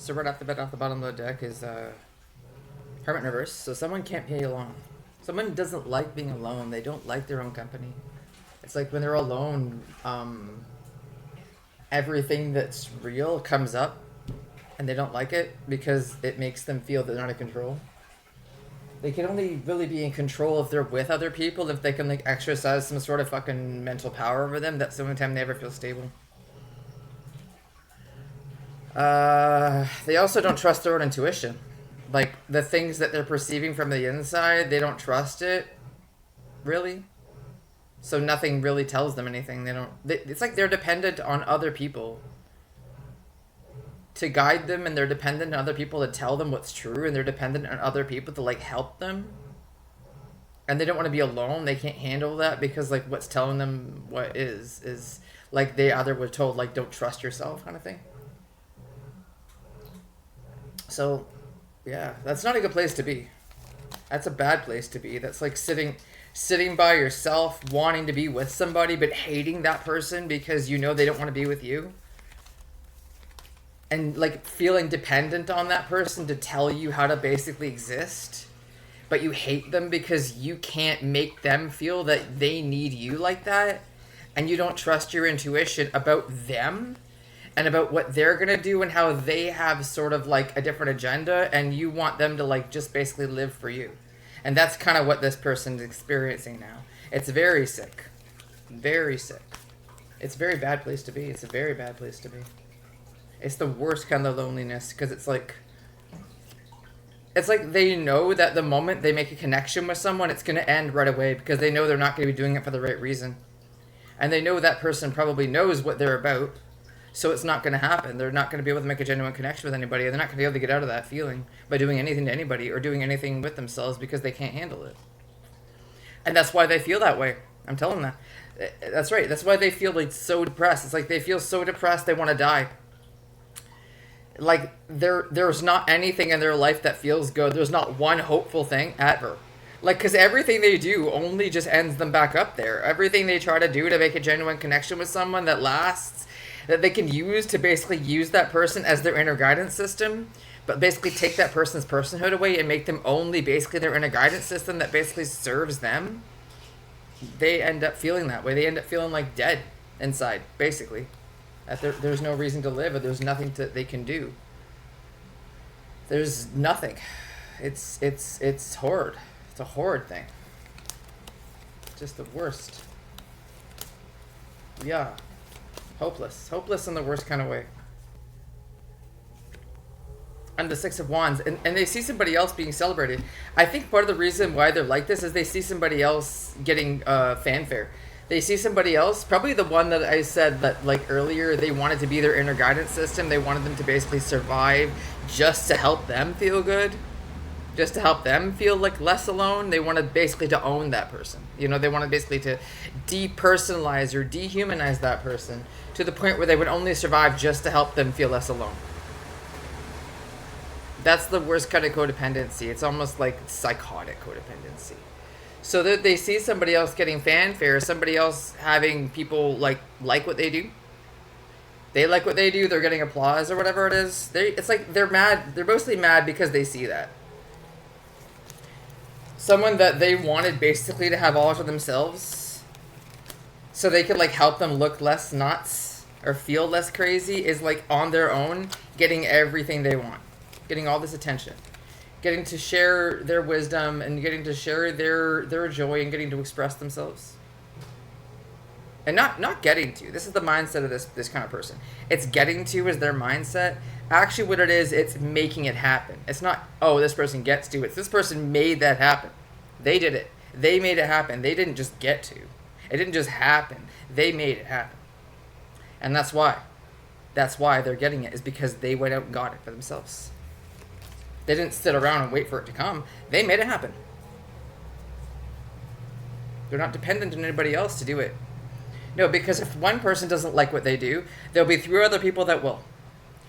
So right off the bat, off the bottom of the deck is Hermit in reverse. So someone can't be alone. Someone doesn't like being alone. They don't like their own company. It's like when they're alone, everything that's real comes up, and they don't like it because it makes them feel that they're not in control. They can only really be in control if they're with other people, if they can like exercise some sort of fucking mental power over them. That's the only time they ever feel stable. They also don't trust their own intuition. Like, the things that they're perceiving from the inside, they don't trust it, really. So nothing really tells them anything. It's like they're dependent on other people to guide them, and they're dependent on other people to tell them what's true, and they're dependent on other people to, like, help them. And they don't want to be alone. They can't handle that because, like, what's telling them what is like, they either were told, like, don't trust yourself kind of thing. So, yeah, that's not a good place to be. That's a bad place to be. That's like sitting by yourself, wanting to be with somebody, but hating that person because you know they don't want to be with you. And like feeling dependent on that person to tell you how to basically exist. But you hate them because you can't make them feel that they need you like that. And you don't trust your intuition about them. And about what they're going to do and how they have sort of like a different agenda, and you want them to like just basically live for you. And that's kind of what this person's experiencing now. It's very sick. Very sick. It's a very bad place to be. It's a very bad place to be. It's the worst kind of loneliness because it's like they know that the moment they make a connection with someone, it's going to end right away because they know they're not going to be doing it for the right reason. And they know that person probably knows what they're about. So it's not going to happen. They're not going to be able to make a genuine connection with anybody. They're not going to be able to get out of that feeling by doing anything to anybody or doing anything with themselves because they can't handle it. And that's why they feel that way. I'm telling them that. That's right. That's why they feel like so depressed. It's like they feel so depressed they want to die. Like there's not anything in their life that feels good. There's not one hopeful thing ever. Like, because everything they do only just ends them back up there. Everything they try to do to make a genuine connection with someone that lasts, that they can use to basically use that person as their inner guidance system, but basically take that person's personhood away and make them only basically their inner guidance system that basically serves them. They end up feeling that way. They end up feeling like dead inside, basically. That there's no reason to live, or there's nothing they can do. There's nothing. It's horrid. It's a horrid thing. Just the worst. Yeah. Hopeless in the worst kind of way. And the Six of Wands, and they see somebody else being celebrated. I think part of the reason why they're like this is they see somebody else getting fanfare. They see somebody else, probably the one that I said that like earlier, they wanted to be their inner guidance system. They wanted them to basically survive just to help them feel good. Just to help them feel like less alone. They wanted basically to own that person. You know, they wanted basically to depersonalize or dehumanize that person to the point where they would only survive just to help them feel less alone. That's the worst kind of codependency. It's almost like psychotic codependency. So that they see somebody else getting fanfare, somebody else having people like what they do. They like what they do, they're getting applause or whatever it is. It's like they're mad. They're mostly mad because they see that. Someone that they wanted basically to have all to themselves so they could like help them look less nuts or feel less crazy is like on their own getting everything they want. Getting all this attention. Getting to share their wisdom and getting to share their joy and getting to express themselves. And not getting to. This is the mindset of this kind of person. It's getting to is their mindset. Actually what it is, it's making it happen. It's not, oh, this person gets to. It's this person made that happen. They did it. They made it happen. They didn't just get to. It didn't just happen. They made it happen. And that's why. That's why they're getting it, is because they went out and got it for themselves. They didn't sit around and wait for it to come. They made it happen. They're not dependent on anybody else to do it. No, because if one person doesn't like what they do, there'll be 3 other people that will.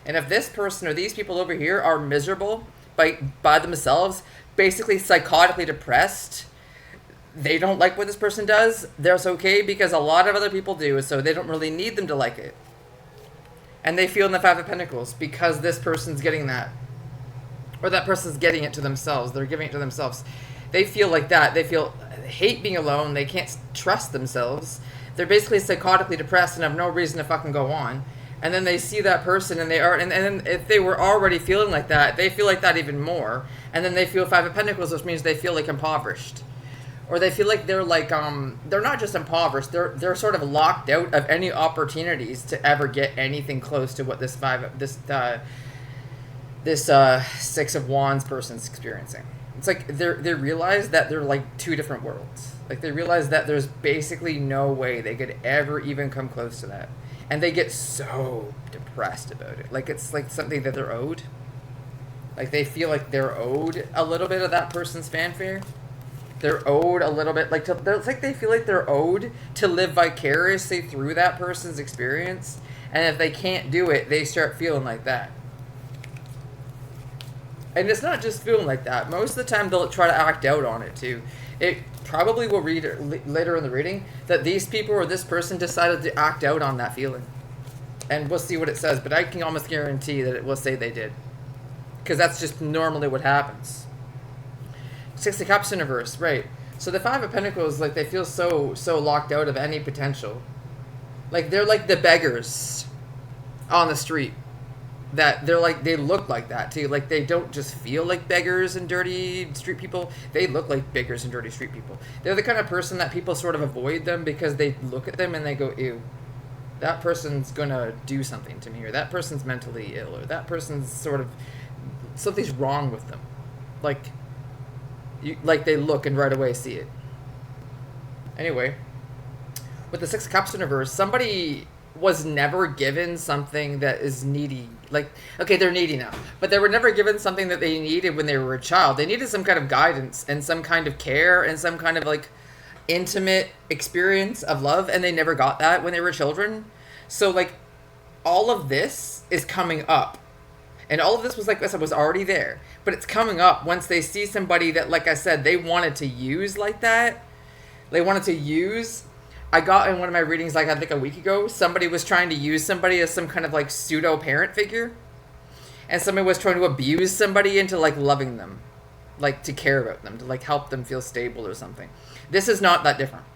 And if this person or these people over here are miserable by themselves, basically psychotically depressed, they don't like what this person does, that's okay because a lot of other people do, so they don't really need them to like it. And they feel in the Five of Pentacles because this person's getting that. Or that person's getting it to themselves. They're giving it to themselves. They feel like that. They feel hate being alone. They can't trust themselves. They're basically psychotically depressed and have no reason to fucking go on. And then they see that person and they are, and then if they were already feeling like that, they feel like that even more. And then they feel Five of Pentacles, which means they feel like impoverished. Or they feel like they're like, they're not just impoverished, they're sort of locked out of any opportunities to ever get anything close to what this Six of Wands person's experiencing. It's like they realize that they're like two different worlds. Like they realize that there's basically no way they could ever even come close to that. And they get so depressed about it. Like it's like something that they're owed. Like they feel like they're owed a little bit of that person's fanfare. They're owed a little bit, it's like they feel like they're owed to live vicariously through that person's experience. And if they can't do it, they start feeling like that. And it's not just feeling like that. Most of the time, they'll try to act out on it, too. It probably will read later in the reading that these people or this person decided to act out on that feeling. And we'll see what it says, but I can almost guarantee that it will say they did. Because that's just normally what happens. Six of Cups in reverse, right. So the Five of Pentacles, like, they feel so locked out of any potential. Like, they're like the beggars on the street. That they're like, they look like that, too. Like, they don't just feel like beggars and dirty street people. They look like beggars and dirty street people. They're the kind of person that people sort of avoid them because they look at them and they go, ew. That person's gonna do something to me, or that person's mentally ill, or that person's sort of, something's wrong with them. Like they look and right away see it. Anyway, with the Six of Cups in reverse, somebody was never given something that is needy. Like, okay, they're needy now, but they were never given something that they needed when they were a child. They needed some kind of guidance and some kind of care and some kind of like intimate experience of love, and they never got that when they were children. So like all of this is coming up. And all of this was, like I said, was already there. But it's coming up once they see somebody that, like I said, they wanted to use like that. They wanted to use. I got in one of my readings, like I think a week ago, somebody was trying to use somebody as some kind of like pseudo parent figure. And somebody was trying to abuse somebody into like loving them. Like to care about them, to like help them feel stable or something. This is not that different.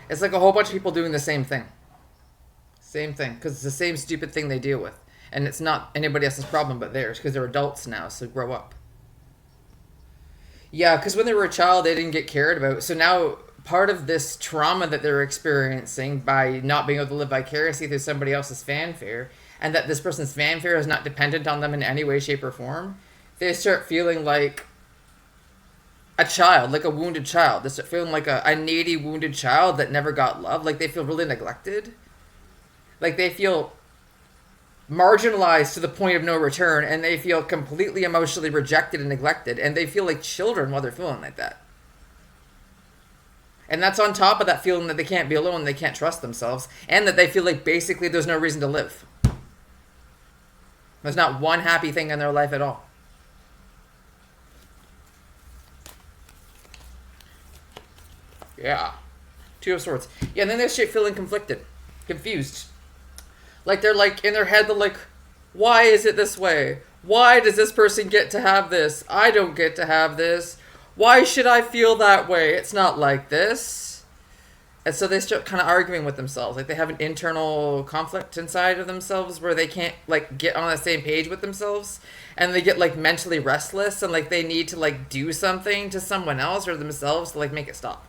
It's like a whole bunch of people doing the same thing. Same thing. Because it's the same stupid thing they deal with. And it's not anybody else's problem but theirs, because they're adults now, so grow up. Yeah, because when they were a child, they didn't get cared about. So now, part of this trauma that they're experiencing by not being able to live vicariously through somebody else's fanfare, and that this person's fanfare is not dependent on them in any way, shape, or form, they start feeling like a child, like a wounded child. They start feeling like a needy, wounded child that never got love. Like, they feel really neglected. Like, they feel marginalized to the point of no return, and they feel completely emotionally rejected and neglected, and they feel like children while they're feeling like that. And that's on top of that feeling that they can't be alone, they can't trust themselves, and that they feel like basically there's no reason to live. There's not one happy thing in their life at all. Yeah. Two of Swords. Yeah, and then they're feeling conflicted, confused. Like, they're like, in their head, they're like, why is it this way? Why does this person get to have this? I don't get to have this. Why should I feel that way? It's not like this. And so they start kind of arguing with themselves. Like, they have an internal conflict inside of themselves where they can't, like, get on the same page with themselves. And they get, like, mentally restless, and, like, they need to, like, do something to someone else or themselves to, like, make it stop.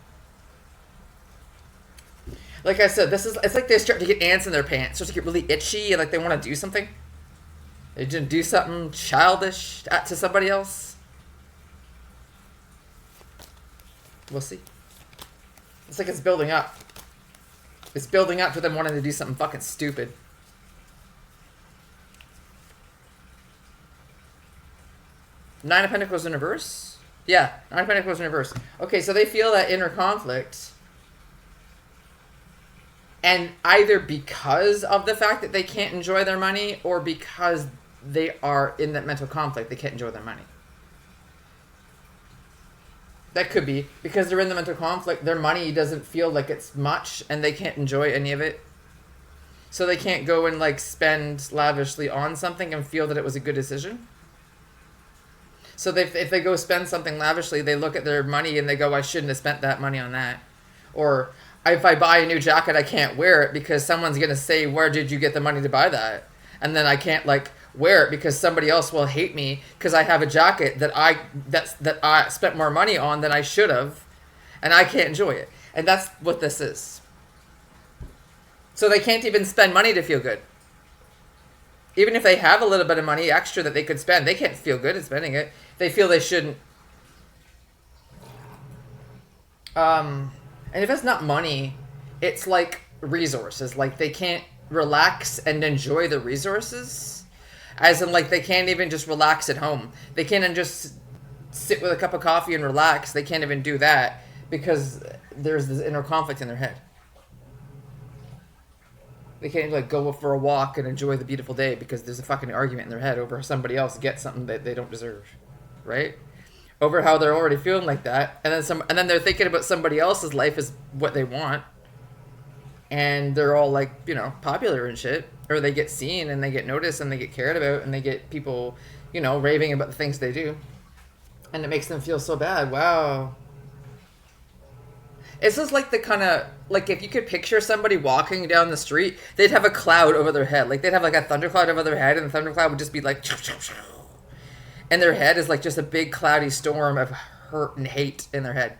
Like I said, it's like they start to get ants in their pants, start to get really itchy, and like they want to do something. They just do something childish to somebody else. We'll see. It's like it's building up. It's building up to them wanting to do something fucking stupid. Nine of Pentacles in reverse? Yeah, Nine of Pentacles in reverse. Okay, so they feel that inner conflict. And either because of the fact that they can't enjoy their money, or because they are in that mental conflict, they can't enjoy their money. That could be because they're in the mental conflict, their money doesn't feel like it's much, and they can't enjoy any of it. So they can't go and like spend lavishly on something and feel that it was a good decision. So if they go spend something lavishly, they look at their money and they go, I shouldn't have spent that money on that. Or if I buy a new jacket, I can't wear it because someone's going to say, where did you get the money to buy that? And then I can't like wear it because somebody else will hate me because I have a jacket that I spent more money on than I should have, and I can't enjoy it. And that's what this is. So they can't even spend money to feel good. Even if they have a little bit of money extra that they could spend, they can't feel good at spending it. They feel they shouldn't. And if it's not money, it's like resources. Like they can't relax and enjoy the resources. As in, like, they can't even just relax at home. They can't even just sit with a cup of coffee and relax. They can't even do that because there's this inner conflict in their head. They can't like go for a walk and enjoy the beautiful day because there's a fucking argument in their head over somebody else gets something that they don't deserve, right? Over how they're already feeling like that, and then they're thinking about somebody else's life as what they want, and they're all like, you know, popular and shit, or they get seen and they get noticed and they get cared about and they get people, you know, raving about the things they do, and it makes them feel so bad. Wow. It's just like the kind of, like if you could picture somebody walking down the street, they'd have a cloud over their head. Like they'd have like a thundercloud over their head, and the thundercloud would just be like, and their head is like just a big cloudy storm of hurt and hate in their head.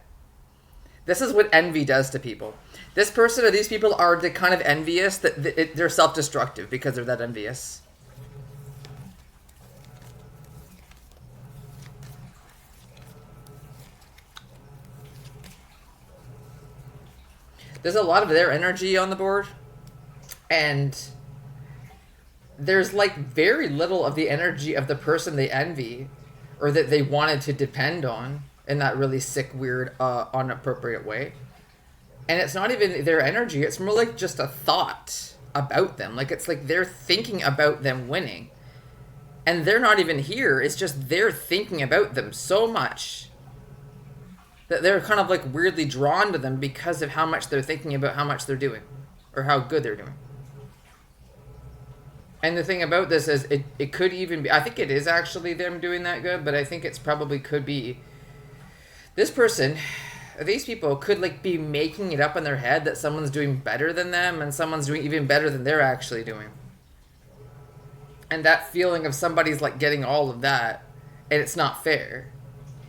This is what envy does to people. This person or these people are the kind of envious that they're self-destructive because they're that envious. There's a lot of their energy on the board, and there's like very little of the energy of the person they envy or that they wanted to depend on in that really sick, weird, inappropriate way. And it's not even their energy, it's more like just a thought about them. Like it's like they're thinking about them winning, and they're not even here. It's just they're thinking about them so much that they're kind of like weirdly drawn to them because of how much they're thinking about how much they're doing or how good they're doing. And the thing about this is it could even be, I think it is actually them doing that good, but I think it's probably could be this person, these people could like be making it up in their head that someone's doing better than them and someone's doing even better than they're actually doing. And that feeling of somebody's like getting all of that and it's not fair,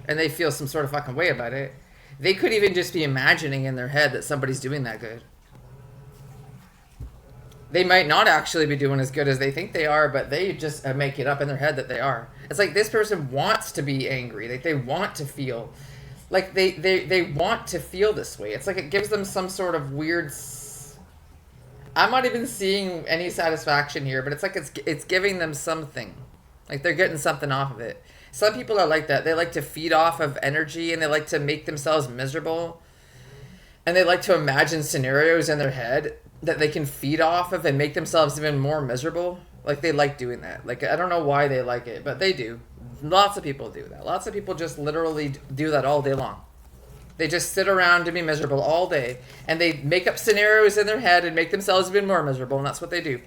and they feel some sort of fucking way about it. They could even just be imagining in their head that somebody's doing that good. They might not actually be doing as good as they think they are, but they just make it up in their head that they are. It's like this person wants to be angry. Like they want to feel like they want to feel this way. It's like it gives them some sort of weird, I'm not even seeing any satisfaction here, but it's like it's giving them something. Like they're getting something off of it. Some people are like that. They like to feed off of energy, and they like to make themselves miserable. And they like to imagine scenarios in their head that they can feed off of and make themselves even more miserable. Like they like doing that. Like I don't know why they like it, but they do. Lots of people do that. Lots of people just literally do that all day long. They just sit around and be miserable all day, and they make up scenarios in their head and make themselves even more miserable, and that's what they do.